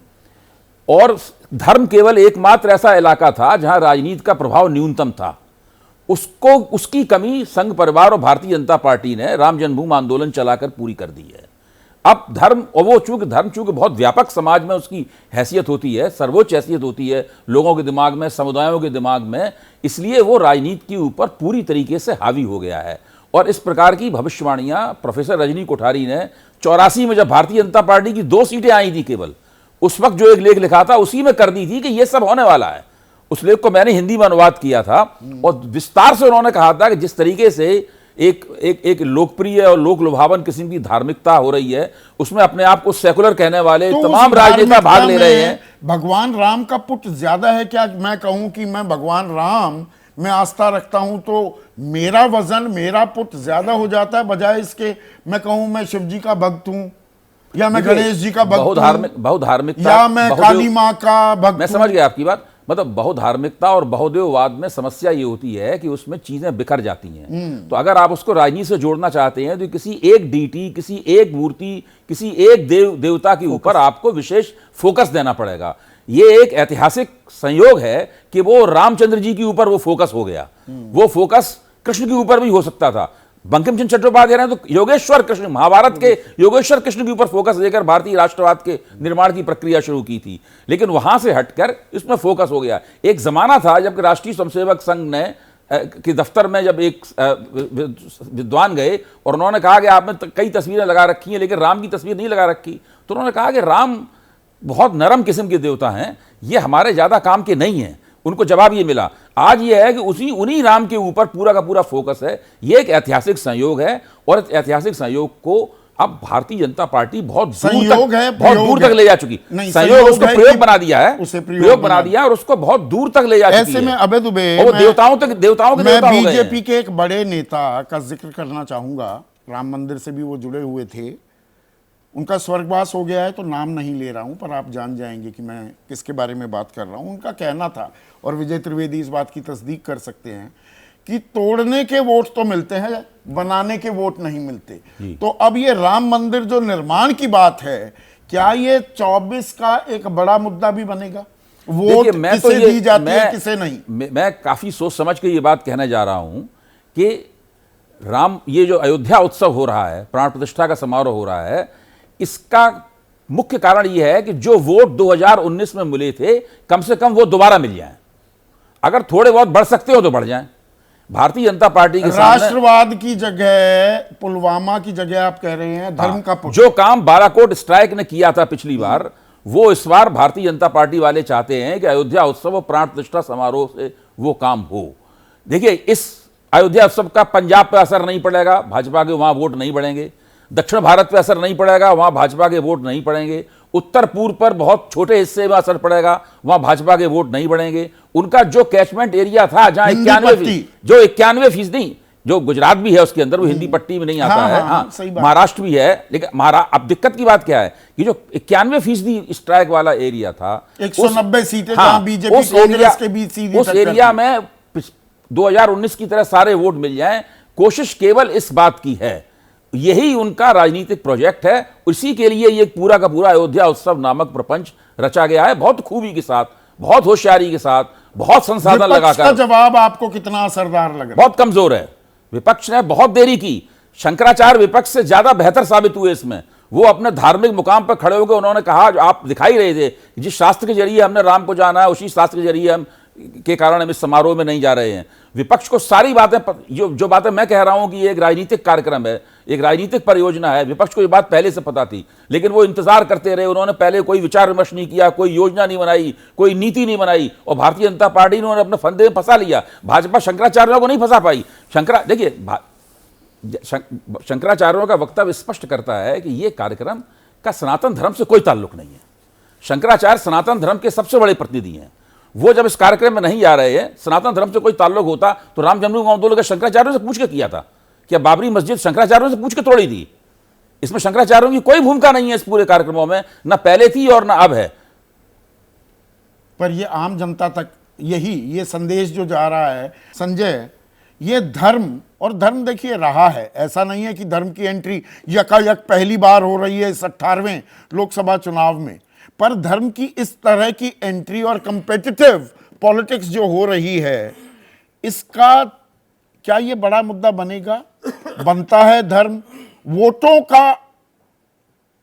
और धर्म केवल एकमात्र ऐसा इलाका था जहां राजनीति का प्रभाव न्यूनतम था। उसकी कमी संघ परिवार और भारतीय जनता पार्टी ने राम जन्मभूमि आंदोलन चलाकर पूरी कर दी है। अब धर्म, और वो चूंकि बहुत व्यापक समाज में उसकी हैसियत होती है, सर्वोच्च हैसियत होती है लोगों के दिमाग में, समुदायों के दिमाग में, इसलिए वो राजनीति के ऊपर पूरी तरीके से हावी हो गया है। और इस प्रकार की भविष्यवाणियां प्रोफेसर रजनी कोठारी ने 84 में, जब भारतीय जनता पार्टी की 2 सीटें आई थी केवल, उस वक्त जो एक लेख लिखा था उसी में कर दी थी कि ये सब होने वाला है। उस लेख को मैंने हिंदी में अनुवाद किया था और विस्तार से उन्होंने कहा था कि जिस तरीके से एक लोकप्रिय और लोक लुभावन किस्म की धार्मिकता हो रही है, उसमें अपने आप को सेकुलर कहने वाले तो तमाम उस राजनेता भाग ले रहे हैं। भगवान राम का पुट ज्यादा है क्या? मैं कहूं कि मैं भगवान राम में आस्था रखता हूं तो मेरा वजन, मेरा पुट ज्यादा हो जाता है, बजाय इसके मैं कहूं मैं शिव जी का भक्त हूं या मैं गणेश जी का भक्त हूं बहुधार्मिकता, या मैं काली माँ का भक्त मैं हूं। समझ गया आपकी बात। मतलब बहुधार्मिकता और बहुदेववाद में समस्या ये होती है कि उसमें चीजें बिखर जाती हैं। तो अगर आप उसको राजनीति से जोड़ना चाहते हैं तो किसी एक डीटी, किसी एक मूर्ति, किसी एक देवता के ऊपर आपको विशेष फोकस देना पड़ेगा। ये एक ऐतिहासिक संयोग है कि वो रामचंद्र जी के ऊपर वो फोकस हो गया। वो फोकस कृष्ण के ऊपर भी हो सकता था। बंकिम चंद्र चट्टोपाध्याय ने तो योगेश्वर कृष्ण, महाभारत के योगेश्वर कृष्ण के ऊपर फोकस देकर भारतीय राष्ट्रवाद के निर्माण की प्रक्रिया शुरू की थी, लेकिन वहां से हटकर इसमें फोकस हो गया। एक जमाना था जब राष्ट्रीय स्वयंसेवक संघ ने के दफ्तर में जब एक विद्वान गए और उन्होंने कहा कि आपने कई तस्वीरें लगा रखी हैं लेकिन राम की तस्वीर नहीं लगा रखी, तो उन्होंने कहा कि राम बहुत नरम किस्म के देवता हैं, ये हमारे ज्यादा काम के नहीं हैं। उनको जवाब ये मिला। आज ये है कि उन्हीं राम के ऊपर पूरा का पूरा फोकस है। ये एक ऐतिहासिक संयोग है और इस ऐतिहासिक संयोग को अब भारतीय जनता पार्टी बहुत दूर तक ले जा चुकी। संयोग उसको प्रयोग बना दिया है, उसे प्रयोग बना दिया और उसको बहुत दूर तक ले जा चुकी है। ऐसे में अबे दुबे, वो देवताओं के देवता हो गए। मैं बीजेपी के एक बड़े नेता का जिक्र करना चाहूंगा, राम मंदिर से भी वो जुड़े हुए थे। उनका स्वर्गवास हो गया है तो नाम नहीं ले रहा हूं, पर आप जान जाएंगे कि मैं किसके बारे में बात कर रहा हूं। उनका कहना था, और विजय त्रिवेदी इस बात की तस्दीक कर सकते हैं, कि तोड़ने के वोट तो मिलते हैं, बनाने के वोट नहीं मिलते। तो अब ये राम मंदिर जो निर्माण की बात है, क्या ये 24 का एक बड़ा मुद्दा भी बनेगा? वोट किसे दी जाती है, किसे नहीं? मैं काफी सोच समझ के ये बात कहने जा रहा हूं कि ये जो अयोध्या उत्सव हो रहा है, प्राण प्रतिष्ठा का समारोह हो रहा है, इसका मुख्य कारण यह है कि जो वोट 2019 में मिले थे, कम से कम वो दोबारा मिल जाएं। अगर थोड़े बहुत बढ़ सकते हो तो बढ़ जाएं। भारतीय जनता पार्टी के राष्ट्रवाद की जगह, पुलवामा की जगह आप कह रहे हैं धर्म का पुट। जो काम बालाकोट स्ट्राइक ने किया था पिछली बार, वो इस बार भारतीय जनता पार्टी वाले चाहते हैं कि अयोध्या उत्सव और प्राण प्रतिष्ठा समारोह से वो काम हो। देखिए, इस अयोध्या उत्सव का पंजाब पर असर नहीं पड़ेगा, भाजपा के वहां वोट नहीं बढ़ेंगे। दक्षिण भारत पे असर नहीं पड़ेगा, वहां भाजपा के वोट नहीं पड़ेंगे। उत्तर पूर्व पर बहुत छोटे हिस्से में असर पड़ेगा, वहां भाजपा के वोट नहीं बढ़ेंगे। उनका जो कैचमेंट एरिया था, जहां 91% जो गुजरात भी है उसके अंदर, वो हिंदी पट्टी में नहीं आता है। हाँ, महाराष्ट्र भी है, लेकिन अब दिक्कत की बात क्या है कि जो 91% स्ट्राइक वाला एरिया था, 190 सीटें जहां बीजेपी कांग्रेस के बीच सीधी उस एरिया में 2019 की तरह सारे वोट मिल जाएं। कोशिश केवल इस बात की है, यही उनका राजनीतिक प्रोजेक्ट है। इसी के लिए ये पूरा का पूरा अयोध्या उत्सव नामक प्रपंच रचा गया है, बहुत खूबी के साथ, बहुत होशियारी के साथ, बहुत संसाधन लगाकर। जवाब आपको कितना असरदार लगा? बहुत कमजोर है। विपक्ष ने बहुत देरी की। शंकराचार्य विपक्ष से ज्यादा बेहतर साबित हुए इसमें। वो अपने धार्मिक मुकाम पर खड़े होकर उन्होंने कहा, जो आप दिखाई रहे थे, जिस शास्त्र के जरिए हमने राम को जाना है, उसी शास्त्र के जरिए हम के कारण हम इस समारोह में नहीं जा रहे हैं। विपक्ष को सारी बातें, जो बातें मैं कह रहा हूं कि ये एक राजनीतिक कार्यक्रम है, एक राजनीतिक परियोजना है, विपक्ष को ये बात पहले से पता थी, लेकिन वो इंतजार करते रहे। उन्होंने पहले कोई विचार विमर्श नहीं किया, कोई योजना नहीं बनाई, कोई नीति नहीं बनाई, और भारतीय जनता पार्टी ने अपने फंदे में फंसा लिया। भाजपा शंकराचार्यों को नहीं फंसा पाई। देखिए, शंकराचार्यों का वक्तव्य स्पष्ट करता है कि यह कार्यक्रम का सनातन धर्म से कोई ताल्लुक नहीं है। शंकराचार्य सनातन धर्म के सबसे बड़े प्रतिनिधि हैं। वो जब इस कार्यक्रम में नहीं आ रहे हैं, सनातन धर्म से कोई ताल्लुक होता तो राम जन्मभूमि आंदोलन का शंकराचार्यों से पूछ के किया था। क्या बाबरी मस्जिद शंकराचार्यों से पूछ के तोड़ी थी? इसमें शंकराचार्यों की कोई भूमिका नहीं है इस पूरे कार्यक्रमों में, ना पहले थी और ना अब है। पर ये आम जनता तक ये संदेश जो जा रहा है संजय, ये धर्म, और धर्म देखिए रहा है, ऐसा नहीं है कि धर्म की एंट्री यकायक पहली बार हो रही है इस 18वें लोकसभा चुनाव में, पर धर्म की इस तरह की एंट्री और कंपेटिटिव पॉलिटिक्स जो हो रही है, इसका क्या ये बड़ा मुद्दा बनेगा? बनता है धर्म, वोटों का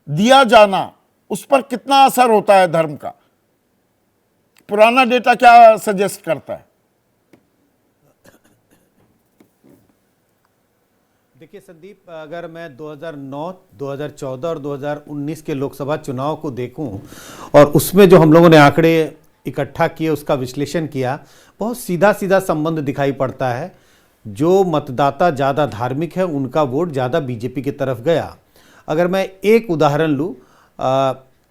दिया जाना, उस पर कितना असर होता है धर्म का? पुराना डेटा क्या सजेस्ट करता है? देखिए संदीप, अगर मैं 2009, 2014 और 2019 के लोकसभा चुनाव को देखूं और उसमें जो हम लोगों ने आंकड़े इकट्ठा किए, उसका विश्लेषण किया, बहुत सीधा सीधा संबंध दिखाई पड़ता है। जो मतदाता ज़्यादा धार्मिक है उनका वोट ज़्यादा बीजेपी की तरफ गया। अगर मैं एक उदाहरण लूँ,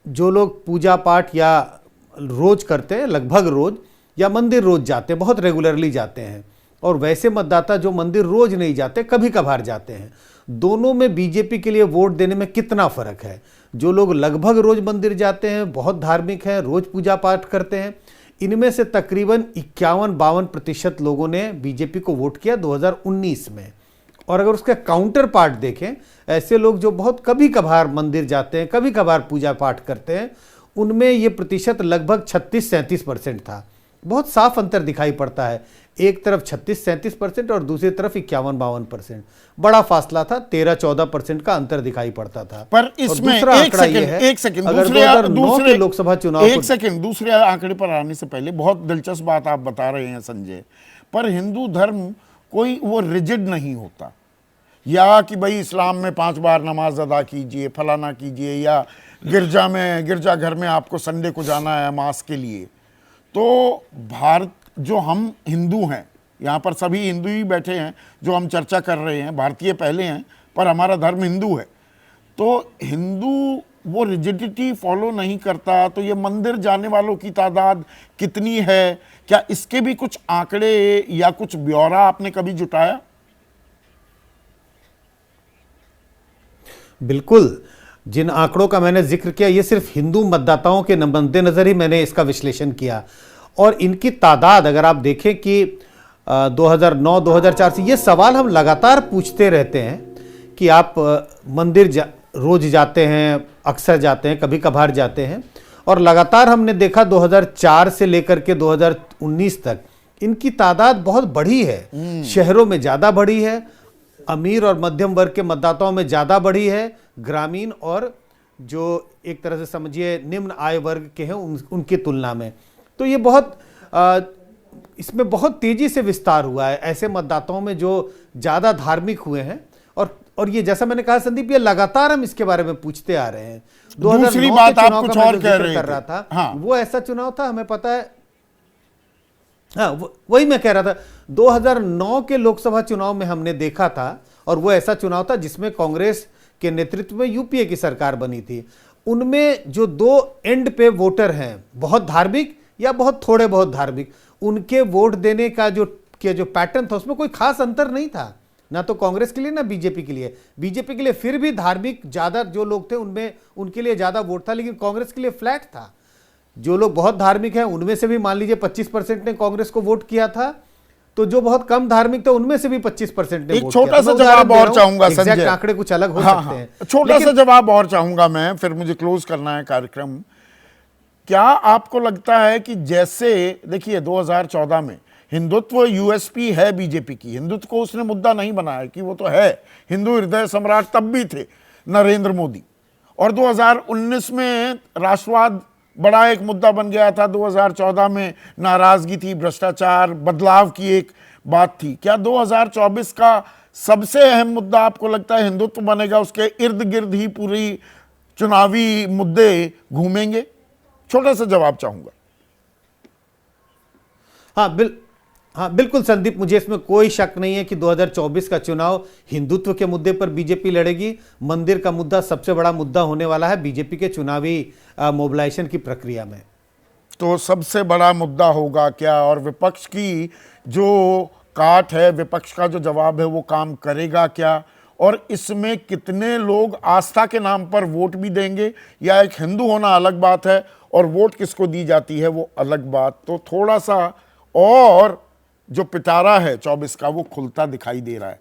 जो लोग पूजा पाठ या रोज़ करते हैं, लगभग रोज़, या मंदिर रोज़ जाते हैं, बहुत रेगुलरली जाते हैं, और वैसे मतदाता जो मंदिर रोज नहीं जाते, कभी कभार जाते हैं, दोनों में बीजेपी के लिए वोट देने में कितना फर्क है? जो लोग लगभग रोज मंदिर जाते हैं, बहुत धार्मिक हैं, रोज पूजा पाठ करते हैं, इनमें से तकरीबन 51-52% लोगों ने बीजेपी को वोट किया 2019 में। और अगर उसका काउंटर पार्ट देखें, ऐसे लोग जो बहुत कभी कभार मंदिर जाते हैं, कभी कभार पूजा पाठ करते हैं, उनमें ये प्रतिशत लगभग 36-37% था। बहुत साफ अंतर दिखाई पड़ता है, एक तरफ 36-37% और दूसरी तरफ 51-52%। बड़ा फासला था, 13-14% का अंतर दिखाई पड़ता था। पर इसमें एक सेकंड दूसरे लोकसभा चुनाव, एक सेकंड दूसरे आंकड़े पर आने से पहले, बहुत दिलचस्प बात आप बता रहे हैं संजय, पर हिंदू धर्म कोई वो रिजिड नहीं होता, या कि भाई इस्लाम में 5 बार नमाज अदा कीजिए, फलाना कीजिए, या गिरजाघर में आपको संडे को जाना है मास के लिए। तो भारत, जो हम हिंदू हैं, यहाँ पर सभी हिंदू ही बैठे हैं जो हम चर्चा कर रहे हैं, भारतीय पहले हैं पर हमारा धर्म हिंदू है, तो हिंदू वो रिजिडिटी फॉलो नहीं करता। तो ये मंदिर जाने वालों की तादाद कितनी है? क्या इसके भी कुछ आंकड़े या कुछ ब्यौरा आपने कभी जुटाया? बिल्कुल, जिन आंकड़ों का मैंने जिक्र किया, ये सिर्फ हिंदू मतदाताओं के मद्देनजर ही मैंने इसका विश्लेषण किया, और इनकी तादाद अगर आप देखें कि 2009-2004 से ये सवाल हम लगातार पूछते रहते हैं कि आप मंदिर रोज जाते हैं, अक्सर जाते हैं, कभी कभार जाते हैं, और लगातार हमने देखा 2004 से लेकर के 2019 तक इनकी तादाद बहुत बढ़ी है। शहरों में ज़्यादा बढ़ी है, अमीर और मध्यम वर्ग के मतदाताओं में ज़्यादा बढ़ी है, ग्रामीण और जो एक तरह से समझिए निम्न आय वर्ग के हैं उनकी तुलना में। तो ये बहुत इसमें बहुत तेजी से विस्तार हुआ है ऐसे मतदाताओं में जो ज़्यादा धार्मिक हुए हैं। और ये जैसा मैंने कहा संदीप, ये लगातार हम इसके बारे में पूछते आ रहे हैं। दूसरी बात आप कुछ और कह रहे थे। हाँ, वो ऐसा चुनाव था, हमें पता है। हाँ, वही मैं कह रहा था, 2009 के लोकसभा चुनाव में हमने देखा था, और वो ऐसा चुनाव था जिसमें कांग्रेस के नेतृत्व में यूपीए की सरकार बनी थी। उनमें जो 2 एंड पे वोटर हैं, बहुत धार्मिक या बहुत थोड़े बहुत धार्मिक, उनके वोट देने का जो पैटर्न था, उसमें कोई खास अंतर नहीं था, ना तो कांग्रेस के लिए ना बीजेपी के लिए। बीजेपी के लिए फिर भी धार्मिक ज्यादा जो लोग थे उनमें उनके लिए ज्यादा वोट था, लेकिन कांग्रेस के लिए फ्लैट था। जो लोग बहुत धार्मिक हैं उनमें से भी मान लीजिए 25% ने कांग्रेस को वोट किया था, तो जो बहुत कम धार्मिक थे उनमें से भी 25% ने एक छोटा सा जवाब और चाहूंगा संजय, आंकड़े कुछ अलग हो सकते हैं, छोटा सा जवाब और चाहूंगा मैं, फिर मुझे क्लोज करना है कार्यक्रम। क्या आपको लगता है कि जैसे देखिए 2014 में हिंदुत्व यूएसपी है बीजेपी की, हिंदुत्व को उसने मुद्दा नहीं बनाया कि वो तो है हिंदू हृदय सम्राट, तब भी थे नरेंद्र मोदी, और 2019 में राष्ट्रवाद बड़ा एक मुद्दा बन गया था, 2014 में नाराजगी थी, भ्रष्टाचार, बदलाव की एक बात थी। क्या 2024 का सबसे अहम मुद्दा आपको लगता है हिंदुत्व बनेगा, उसके इर्द गिर्द ही पूरी चुनावी मुद्दे घूमेंगे? छोटा सा जवाब चाहूंगा। हाँ बिल्कुल संदीप, मुझे इसमें कोई शक नहीं है कि 2024 का चुनाव हिंदुत्व के मुद्दे पर बीजेपी लड़ेगी। मंदिर का मुद्दा सबसे बड़ा मुद्दा होने वाला है बीजेपी के चुनावी मोबिलाइजेशन की प्रक्रिया में। तो सबसे बड़ा मुद्दा होगा क्या, और विपक्ष की जो काट है, विपक्ष का जो जवाब है वो काम करेगा क्या, और इसमें कितने लोग आस्था के नाम पर वोट भी देंगे, या एक हिंदू होना अलग बात है और वोट किसको दी जाती है वो अलग बात। तो थोड़ा सा और जो पिटारा है 24 का वो खुलता दिखाई दे रहा है।